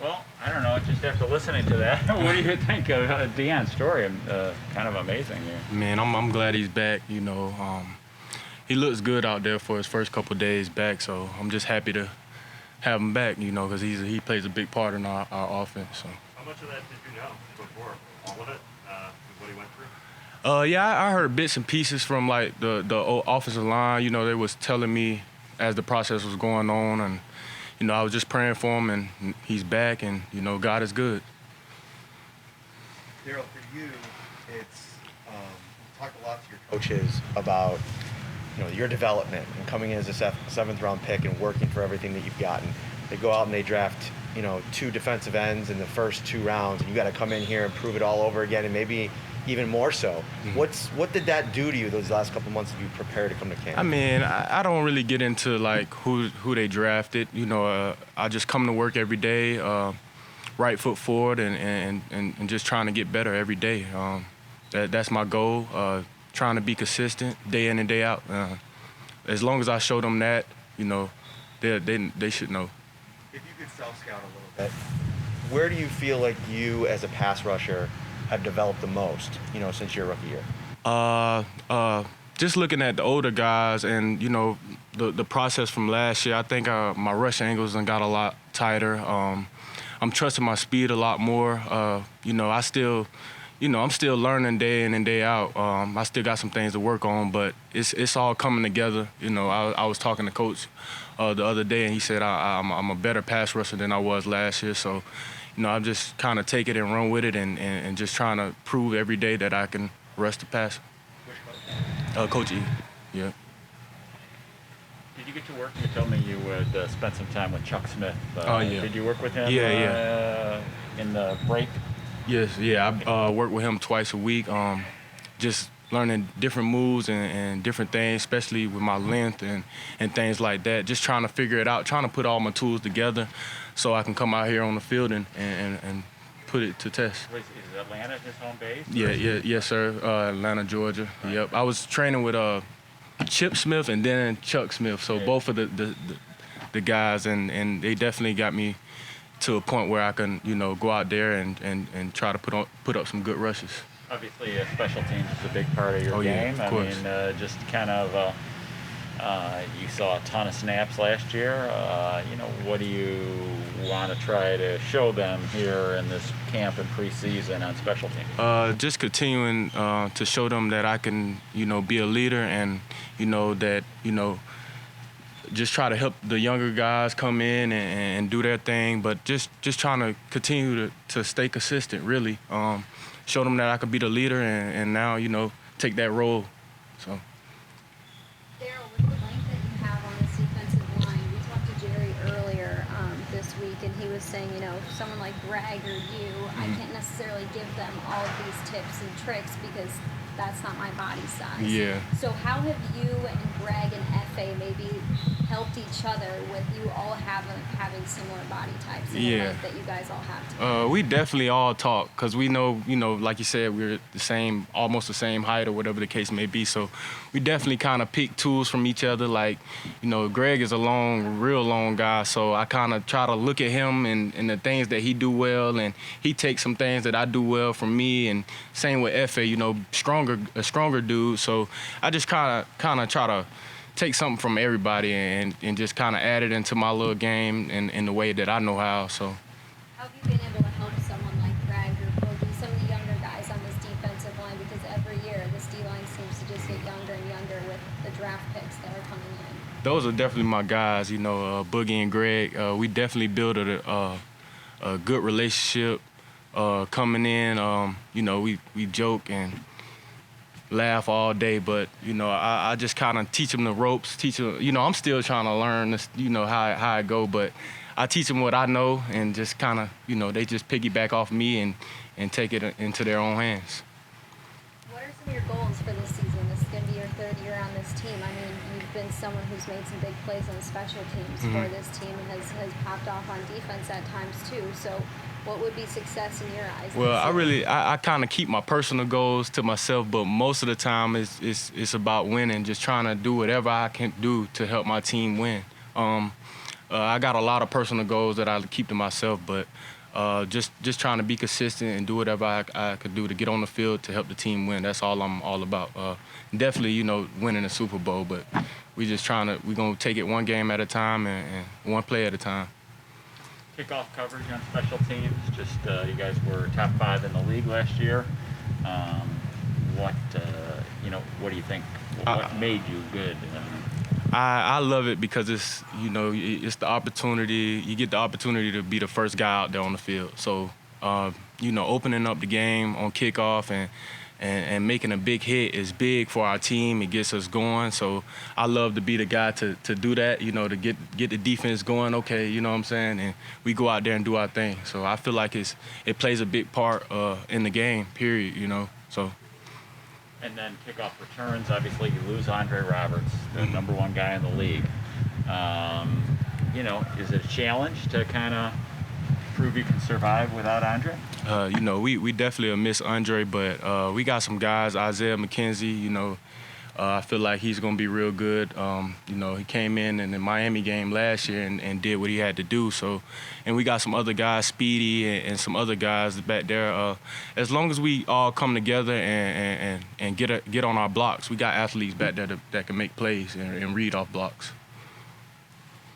Well, I don't know. Just after listening to that, what do you think of Dionne's story? Kind of amazing. Yeah. Man, I'm glad he's back. He looks good out there for his first couple of days back, so I'm just happy to have him back, because he plays a big part in our offense. So. How much of that did you know before? All of it? What he went through? I heard bits and pieces from like the offensive line. They was telling me as the process was going on, and I was just praying for him, and he's back, and God is good. Darryl, for you, it's you talk a lot to your coaches about your development and coming in as a seventh round pick and working for everything that you've gotten. They go out and they draft 2 defensive ends in the first 2 rounds, and you got to come in here and prove it all over again, and maybe even more so. Mm-hmm. What did that do to you those last couple months as you prepare to come to camp? I mean, I don't really get into like who they drafted. I just come to work every day, right foot forward, and just trying to get better every day. That's my goal. Trying to be consistent day in and day out. As long as I show them that, they should know. If you could self-scout a little bit, where do you feel like you as a pass rusher have developed the most, since your rookie year? Just looking at the older guys and, the process from last year, I think my rush angles got a lot tighter. I'm trusting my speed a lot more. I'm still learning day in and day out. I still got some things to work on, but it's all coming together. I was talking to Coach the other day, and he said I'm a better pass rusher than I was last year. So, I'm just kind of take it and run with it and just trying to prove every day that I can rush the pass. Which coach? Coach E, yeah. Did you get to work? You told me you would spend some time with Chuck Smith. Oh, yeah. Did you work with him? Yeah. In the break? Yes, yeah. I work with him twice a week. Just learning different moves and different things, especially with my length and things like that. Just trying to figure it out, trying to put all my tools together so I can come out here on the field and put it to test. Wait, is Atlanta his home base? Yes, sir. Atlanta, Georgia. Right. Yep. I was training with Chip Smith and then Chuck Smith, so both of the guys, and they definitely got me to a point where I can, go out there and try to put up some good rushes. Obviously, special teams is a big part of your game. Of course. Just kind of, you saw a ton of snaps last year. What do you want to try to show them here in this camp and preseason on special teams? Just continuing to show them that I can, be a leader and, that, just try to help the younger guys come in and do their thing, but just trying to continue to stay consistent, really. Show them that I could be the leader and now, take that role. So. Darryl, with the length that you have on this defensive line, we talked to Jerry earlier this week, and he was saying, someone like Greg or you, I can't necessarily give them all of these tips and tricks because that's not my body size. Yeah. So how have you and Greg and F.A. maybe helped each other with you all having similar body types and the length that you guys all have together? We definitely all talk because we know, like you said, we're almost the same height or whatever the case may be. So we definitely kind of pick tools from each other. Like, Greg is a real long guy, so I kind of try to look at him and the things that he do well, and he takes some things that I do well from me, and same with F.A., a stronger dude. So I just kind of try to take something from everybody and just kind of add it into my little game in the way that I know how. So. How have you been able to help someone like Greg or Boogie, some of the younger guys on this defensive line? Because every year this D-line seems to just get younger and younger with the draft picks that are coming in. Those are definitely my guys, Boogie and Greg. We definitely built a good relationship coming in. We joke and laugh all day, but I just kind of teach them the ropes. Teach them, I'm still trying to learn this, how I go, but I teach them what I know, and just kind of, they just piggyback off me and take it into their own hands. What are some of your goals for this season? This is going to be your 3rd year on this team. I mean, you've been someone who's made some big plays on special teams for this team and has popped off on defense at times too. So what would be success in your eyes? Well, I kind of keep my personal goals to myself, but most of the time it's about winning, just trying to do whatever I can do to help my team win. I got a lot of personal goals that I keep to myself, but just trying to be consistent and do whatever I could do to get on the field to help the team win. That's all I'm all about. Definitely, winning a Super Bowl, but we're going to take it one game at a time and one play at a time. Kickoff coverage on special teams. Just you guys were top 5 in the league last year. What do you think? What made you good? I love it because it's the opportunity. You get the opportunity to be the first guy out there on the field. So opening up the game on kickoff and making a big hit is big for our team. It gets us going. So I love to be the guy to do that. To get the defense going. Okay, you know what I'm saying, and we go out there and do our thing. So I feel like it plays a big part in the game. Period. So. And then kickoff returns, obviously you lose Andre Roberts, the number 1 guy in the league. Is it a challenge to kind of prove you can survive without Andre? We definitely will miss Andre, but we got some guys, Isaiah McKenzie, I feel like he's going to be real good. He came in the Miami game last year and did what he had to do. So, and we got some other guys, Speedy and some other guys back there. As long as we all come together and get on our blocks, we got athletes back there that can make plays and read off blocks.